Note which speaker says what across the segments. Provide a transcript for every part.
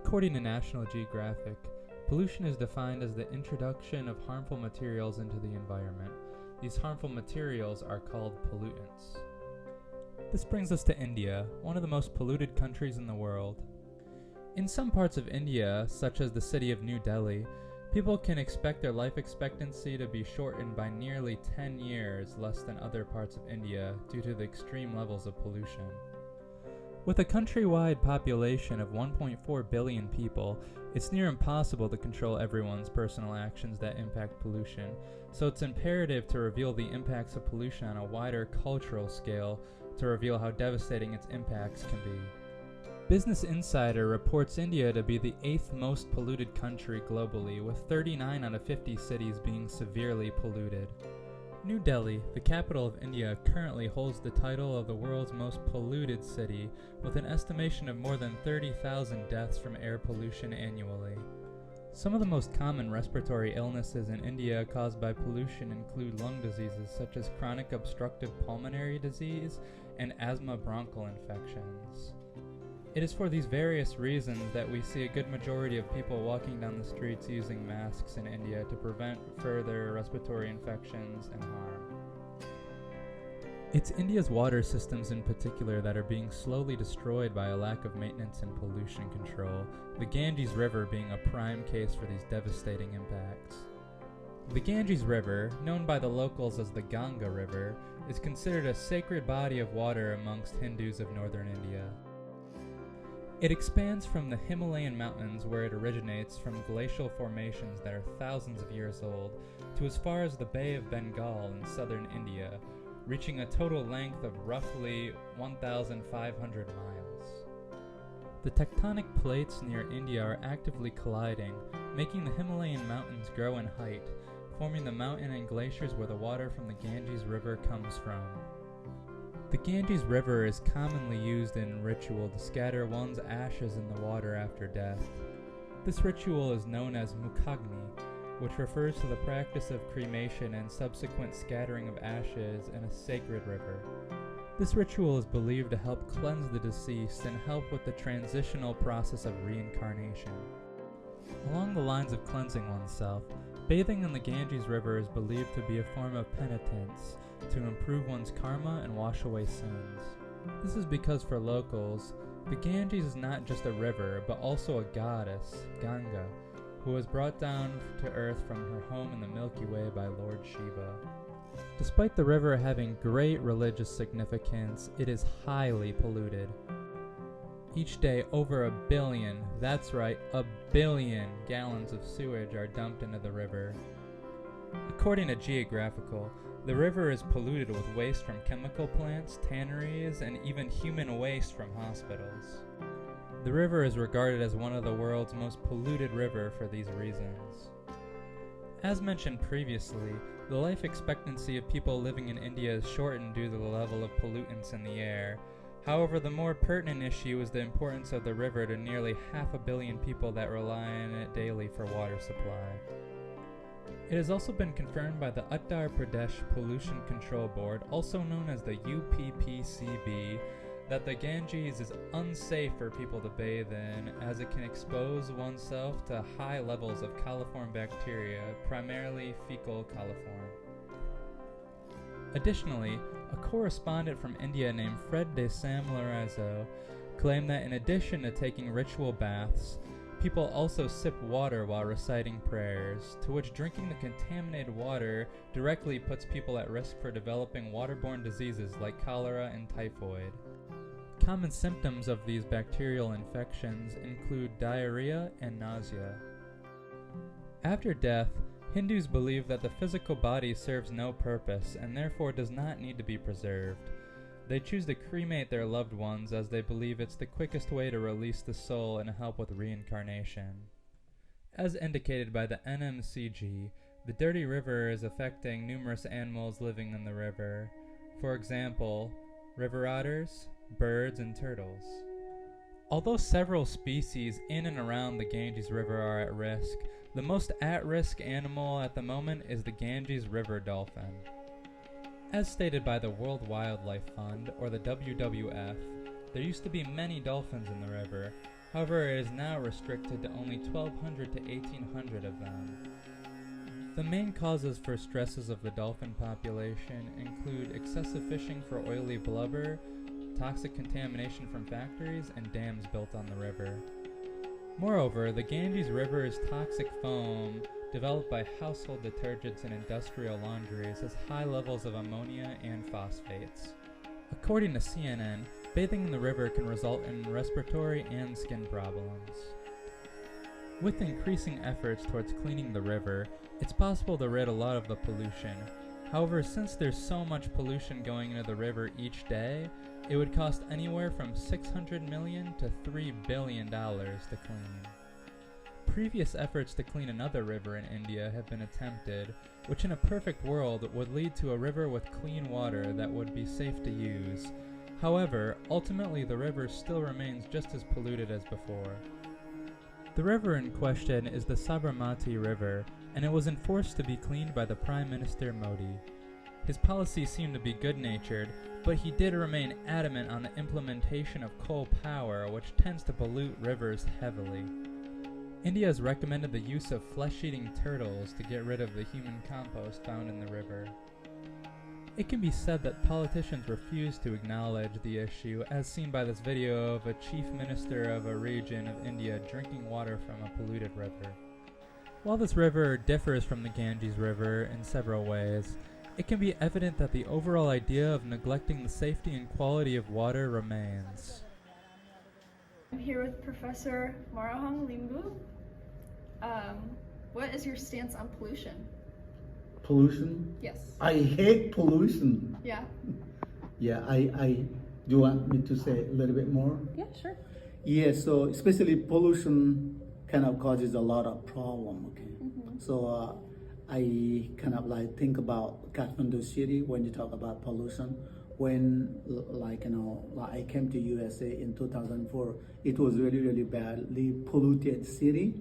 Speaker 1: According to National Geographic, pollution is defined as the introduction of harmful materials into the environment. These harmful materials are called pollutants. This brings us to India, one of the most polluted countries in the world. In some parts of India, such as the city of New Delhi, people can expect their life expectancy to be shortened by nearly 10 years less than other parts of India due to the extreme levels of pollution. With a countrywide population of 1.4 billion people, it's near impossible to control everyone's personal actions that impact pollution, so it's imperative to reveal the impacts of pollution on a wider cultural scale to reveal how devastating its impacts can be. Business Insider reports India to be the 8th most polluted country globally, with 39 out of 50 cities being severely polluted. New Delhi, the capital of India, currently holds the title of the world's most polluted city, with an estimation of more than 30,000 deaths from air pollution annually. Some of the most common respiratory illnesses in India caused by pollution include lung diseases such as chronic obstructive pulmonary disease and asthma bronchial infections. It is for these various reasons that we see a good majority of people walking down the streets using masks in India to prevent further respiratory infections and harm. It's India's water systems in particular that are being slowly destroyed by a lack of maintenance and pollution control, the Ganges River being a prime case for these devastating impacts. The Ganges River, known by the locals as the Ganga River, is considered a sacred body of water amongst Hindus of northern India. It expands from the Himalayan mountains where it originates from glacial formations that are thousands of years old to as far as the Bay of Bengal in southern India, reaching a total length of roughly 1,500 miles. The tectonic plates near India are actively colliding, making the Himalayan mountains grow in height, forming the mountain and glaciers where the water from the Ganges River comes from. The Ganges River is commonly used in ritual to scatter one's ashes in the water after death. This ritual is known as Mukhagni, which refers to the practice of cremation and subsequent scattering of ashes in a sacred river. This ritual is believed to help cleanse the deceased and help with the transitional process of reincarnation. Along the lines of cleansing oneself, bathing in the Ganges River is believed to be a form of penitence, to improve one's karma and wash away sins. This is because for locals, the Ganges is not just a river, but also a goddess, Ganga, who was brought down to earth from her home in the Milky Way by Lord Shiva. Despite the river having great religious significance, it is highly polluted. Each day, over 1 billion, that's right, 1 billion gallons of sewage are dumped into the river. According to Geographical, the river is polluted with waste from chemical plants, tanneries, and even human waste from hospitals. The river is regarded as one of the world's most polluted rivers for these reasons. As mentioned previously, the life expectancy of people living in India is shortened due to the level of pollutants in the air. However, the more pertinent issue is the importance of the river to nearly 500 million people that rely on it daily for water supply. It has also been confirmed by the Uttar Pradesh Pollution Control Board, also known as the UPPCB, that the Ganges is unsafe for people to bathe in, as it can expose oneself to high levels of coliform bacteria, primarily fecal coliform. Additionally, a correspondent from India named Fred de Sam Lorenzo claimed that in addition to taking ritual baths, people also sip water while reciting prayers, to which drinking the contaminated water directly puts people at risk for developing waterborne diseases like cholera and typhoid. Common symptoms of these bacterial infections include diarrhea and nausea. After death, Hindus believe that the physical body serves no purpose and therefore does not need to be preserved. They choose to cremate their loved ones as they believe it's the quickest way to release the soul and help with reincarnation. As indicated by the NMCG, the dirty river is affecting numerous animals living in the river. For example, river otters, birds, and turtles. Although several species in and around the Ganges River are at risk, the most at-risk animal at the moment is the Ganges River dolphin. As stated by the World Wildlife Fund, or the WWF, there used to be many dolphins in the river. However, it is now restricted to only 1,200 to 1,800 of them. The main causes for stresses of the dolphin population include excessive fishing for oily blubber, toxic contamination from factories, and dams built on the river. Moreover, the Ganges River's toxic foam, developed by household detergents and industrial laundries, has high levels of ammonia and phosphates. According to CNN, bathing in the river can result in respiratory and skin problems. With increasing efforts towards cleaning the river, it's possible to rid a lot of the pollution. However, since there's so much pollution going into the river each day, it would cost anywhere from $600 million to $3 billion to clean. Previous efforts to clean another river in India have been attempted, which in a perfect world would lead to a river with clean water that would be safe to use. However, ultimately the river still remains just as polluted as before. The river in question is the Sabarmati River, and it was enforced to be cleaned by the Prime Minister Modi. His policies seemed to be good-natured, but he did remain adamant on the implementation of coal power, which tends to pollute rivers heavily. India has recommended the use of flesh-eating turtles to get rid of the human compost found in the river. It can be said that politicians refuse to acknowledge the issue, as seen by this video of a chief minister of a region of India drinking water from a polluted river. While this river differs from the Ganges River in several ways, it can be evident that the overall idea of neglecting the safety and quality of water remains.
Speaker 2: I'm here with Professor Marahong Limbu. What is your stance on pollution?
Speaker 3: Pollution?
Speaker 2: Yes.
Speaker 3: I hate pollution.
Speaker 2: Yeah.
Speaker 3: Yeah, do you want me to say a little bit more?
Speaker 2: Yeah, sure.
Speaker 3: Yeah, so especially pollution kind of causes a lot of problem, okay?
Speaker 2: Mm-hmm.
Speaker 3: So I kind of like think about Kathmandu city when you talk about pollution. When like I came to USA in 2004, it was really, really badly polluted city.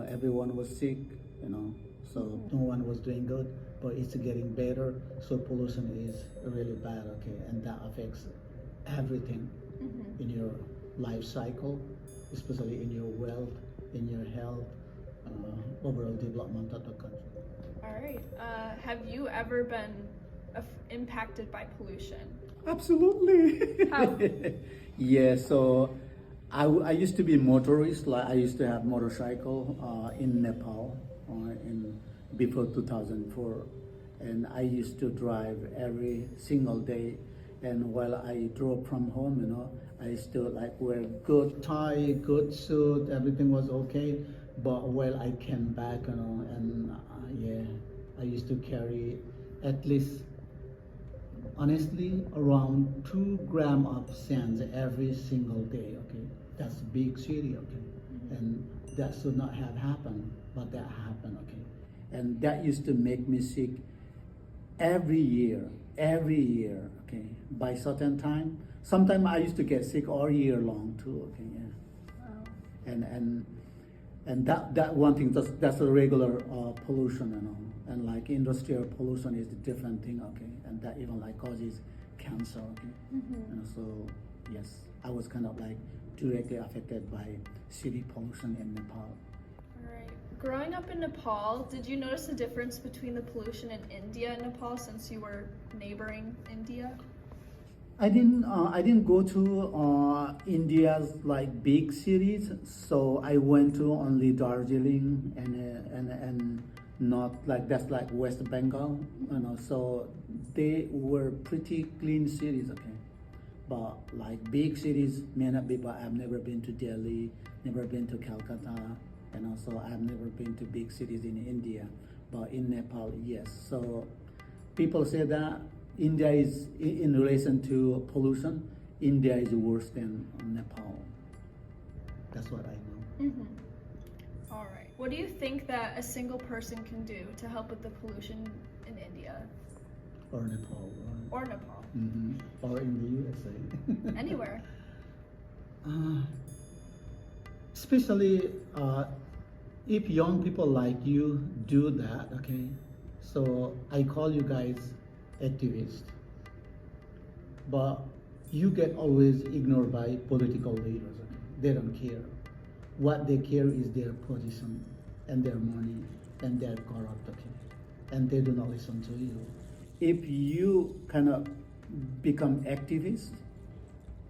Speaker 3: Everyone was sick, so no one was doing good, but it's getting better. So pollution is really bad, okay, and that affects everything in your life cycle, especially in your wealth, in your health, overall development of the country.
Speaker 2: All right. Have you ever been impacted by pollution?
Speaker 3: Absolutely.
Speaker 2: How?
Speaker 3: Yeah, so I used to be a motorist. Like I used to have motorcycle in Nepal before 2004, and I used to drive every single day. And while I drove from home, I used to like wear good tie, good suit, everything was okay. But while I came back, and I used to carry at least, honestly, around 2 grams of sands every single day, okay? That's a big city, okay? And that should not have happened, but that happened, okay? And that used to make me sick every year, okay? By certain time. Sometimes I used to get sick all year long too, okay, yeah.
Speaker 2: Wow.
Speaker 3: And that one thing, that's a regular pollution, and like industrial pollution is a different thing, okay, and that even like causes cancer, okay. And so yes, I was kind of like directly affected by city pollution in Nepal.
Speaker 2: All right. Growing up in Nepal, did you notice the difference between the pollution in India and Nepal since you were neighboring India?
Speaker 3: I didn't go to India's like big cities, so I went to only Darjeeling and not like that's like West Bengal, so they were pretty clean cities, okay. But like big cities may not be, but I've never been to Delhi, never been to Calcutta, and also I've never been to big cities in India, but in Nepal, yes. So people say that India is, in relation to pollution, India is worse than Nepal. That's what I know.
Speaker 2: All right. What do you think that a single person can do to help with the pollution in India?
Speaker 3: Or Nepal.
Speaker 2: Or Nepal?
Speaker 3: Or in the USA.
Speaker 2: Anywhere.
Speaker 3: Especially if young people like you do that, okay? So I call you guys activists. But you get always ignored by political leaders, okay? they don't care. What they care is their position and their money, and they're corrupt, okay? And they do not listen to you. If you kind of become activist,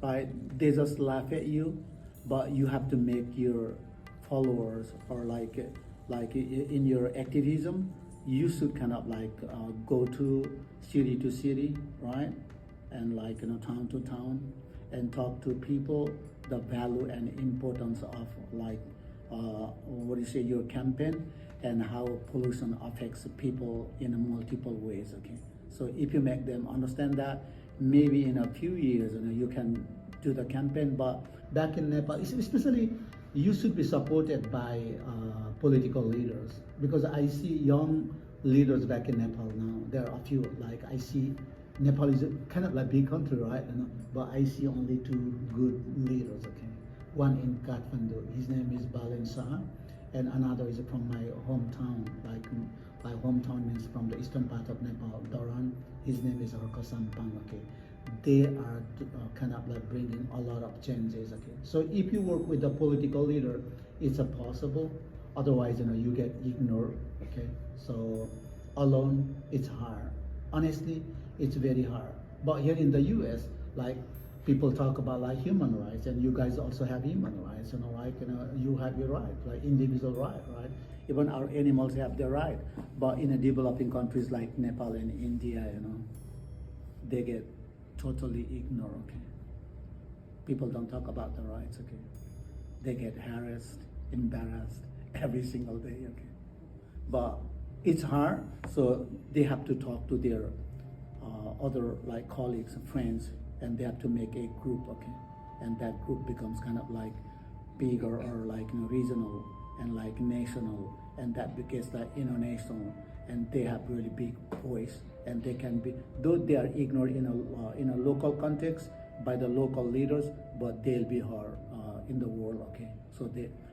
Speaker 3: right, they just laugh at you, but you have to make your followers, or like in your activism, you should kind of like go to city, right, and like town to town, and talk to people the value and importance of like what do you say, your campaign, and how pollution affects people in multiple ways. Okay, so if you make them understand that, maybe in a few years you can do the campaign. But back in Nepal, especially, you should be supported by political leaders, because I see young leaders back in Nepal now. There are a few, like I see Nepal is kind of like big country, right? But I see only two good leaders, okay? One in Kathmandu, his name is Balen Shah, and another is from my hometown, like my hometown means from the eastern part of Nepal, Doran. His name is Harka Sampang, okay? They are kind of like bringing a lot of changes, okay? So if you work with a political leader, it's a possible. Otherwise, you get ignored, okay? So alone, it's hard. Honestly, it's very hard. But here in the US, like people talk about like human rights, and you guys also have human rights, you have your right, like individual right? Even our animals have their right. But in a developing countries like Nepal and India, they get totally ignored, okay? People don't talk about the rights, okay? They get harassed, embarrassed every single day, okay? But it's hard, so they have to talk to their other like colleagues and friends, and they have to make a group, okay? And that group becomes kind of like bigger, or like regional, and like national, and that becomes like international, and they have really big voice, and they can be, though they are ignored in a local context by the local leaders, but they'll be heard in the world, okay? So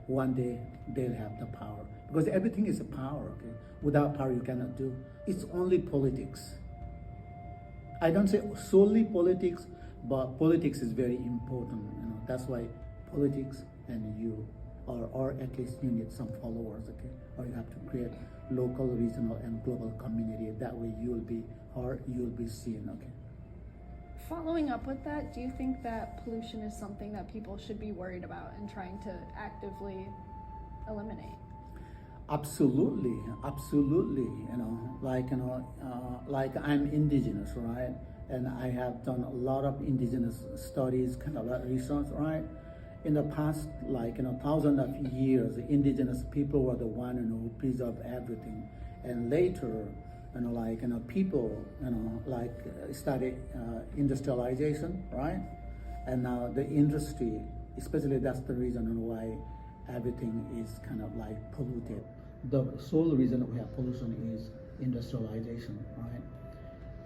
Speaker 3: one day they'll have the power, because everything is a power, okay? Without power you cannot do. It's only politics. I don't say solely politics, but politics is very important. That's why politics and you, or at least you need some followers, okay? Or you have to create local, regional, and global community. That way you'll be heard, you'll be seen, okay?
Speaker 2: Following up with that, do you think that pollution is something that people should be worried about and trying to actively eliminate?
Speaker 3: Absolutely. Like I'm indigenous, right? And I have done a lot of indigenous studies, kind of like research, right? In the past, thousands of years, indigenous people were the one who preserved everything. And later, people, started industrialization, right? And now the industry, especially that's the reason why everything is kind of like polluted. The sole reason we have pollution is industrialization, right?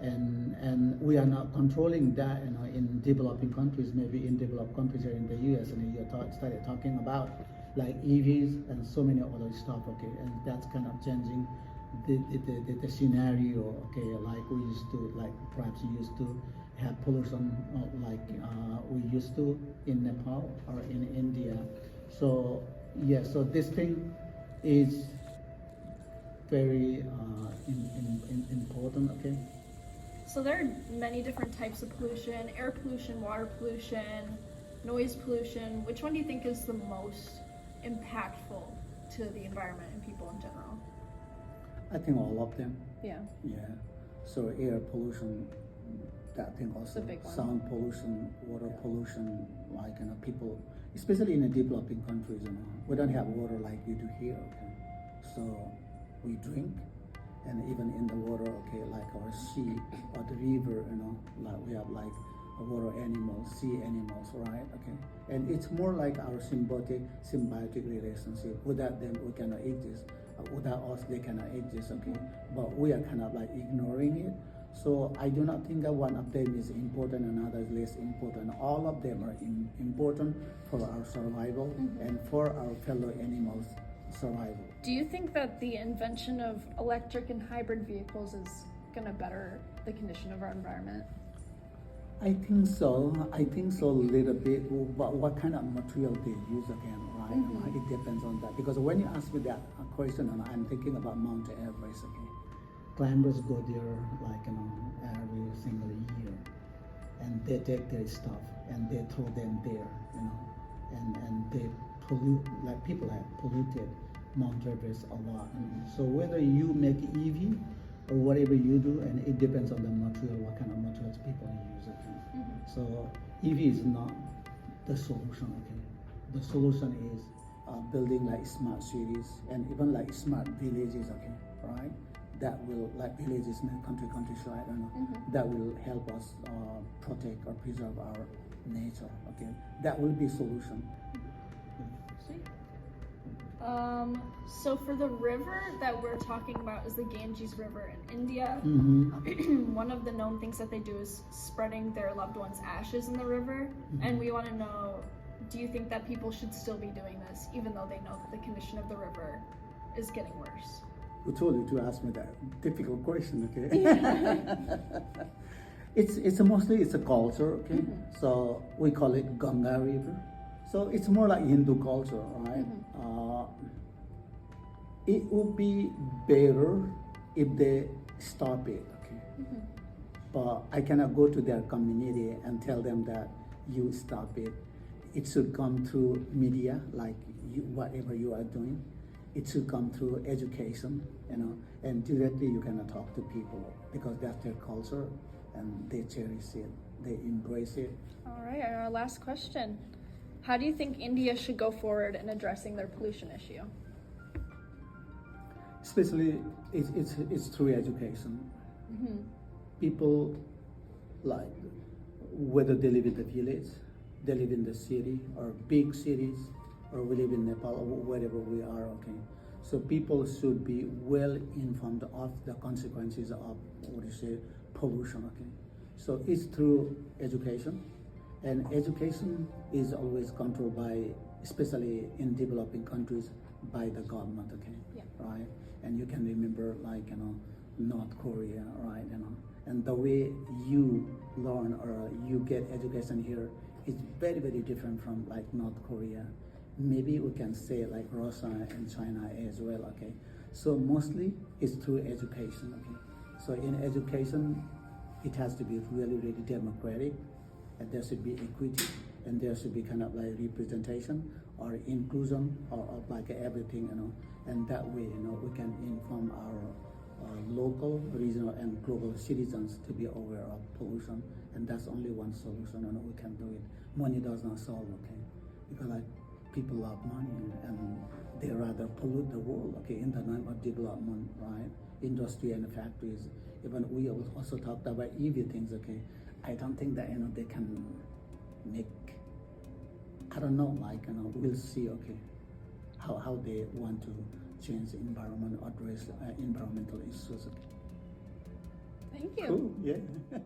Speaker 3: And we are not controlling that, in developing countries. Maybe in developed countries here in the US, and you started talking about like EVs and so many other stuff, okay? And that's kind of changing the scenario, okay? Like we used to, like perhaps you used to have pollution we used to in Nepal or in India. So yeah, so this thing is very important, okay?
Speaker 2: So there are many different types of pollution: air pollution, water pollution, noise pollution. Which one do you think is the most impactful to the environment and people in general?
Speaker 3: I think all of them.
Speaker 2: Yeah.
Speaker 3: So air pollution, that thing also.
Speaker 2: The big one.
Speaker 3: Sound pollution, water pollution, people, especially in the developing countries, we don't have water like we do here, okay? So we drink, and even in the water, okay, like our sea or the river, like we have like water animals, sea animals, right? Okay, and it's more like our symbiotic relationship. Without them, we cannot exist. Without us, they cannot exist. Okay, but we are kind of like ignoring it. So I do not think that one of them is important and another is less important. All of them are important for our survival and for our fellow animals' survival.
Speaker 2: Do you think that the invention of electric and hybrid vehicles is going to better the condition of our environment?
Speaker 3: I think so. I think so a little bit. What kind of material they use again, right? It depends on that. Because when you ask me that question, and I'm thinking about Mount Everest. Okay, climbers go there like every single year, and they take their stuff and they throw them there, and they pollute, like people have polluted Mount Everest a lot. So whether you make EV or whatever you do, and it depends on the material, what kind of materials people use. Okay? So EV is not the solution. Okay, the solution is building like smart cities and even like smart villages. Okay, right? That will, like villages in the countryside, that will help us protect or preserve our nature. Okay, that will be solution.
Speaker 2: Sweet. So for the river that we're talking about is the Ganges River in India. One of the known things that they do is spreading their loved ones' ashes in the river. And we want to know, do you think that people should still be doing this even though they know that the condition of the river is getting worse?
Speaker 3: Who told you to ask me that difficult question? Okay. it's mostly it's a culture. Okay. So we call it Ganga River. So it's more like Hindu culture, right? It would be better if they stop it. Okay. But I cannot go to their community and tell them that you stop it. It should come through media, like whatever you are doing. It should come through education, and directly you cannot talk to people because that's their culture and they cherish it, they embrace it.
Speaker 2: All right, and our last question. How do you think India should go forward in addressing their pollution issue?
Speaker 3: Especially, it's through education. People, like, whether they live in the village, they live in the city or big cities, or we live in Nepal or wherever we are, okay? So people should be well informed of the consequences of, pollution, okay? So it's through education, and education is always controlled by, especially in developing countries, by the government, okay?
Speaker 2: Yeah.
Speaker 3: Right? And you can remember, like, North Korea, right? And the way you learn or you get education here is very, very different from like North Korea. Maybe we can say like Russia and China as well, okay? So mostly it's through education, okay? So in education, it has to be really, really democratic, and there should be equity, and there should be kind of like representation or inclusion of like everything, and that way, we can inform our local, regional, and global citizens to be aware of pollution, and that's only one solution, and we can do it. Money does not solve, okay? Because like people love money, and they rather pollute the world, okay, in the name of development, right? Industry and factories. Even we also talked about EV things, okay? I don't think that they can make. I don't know, like we'll see, okay, how they want to change the environment, address environmental issues. Okay.
Speaker 2: Thank you.
Speaker 3: Cool. Yeah.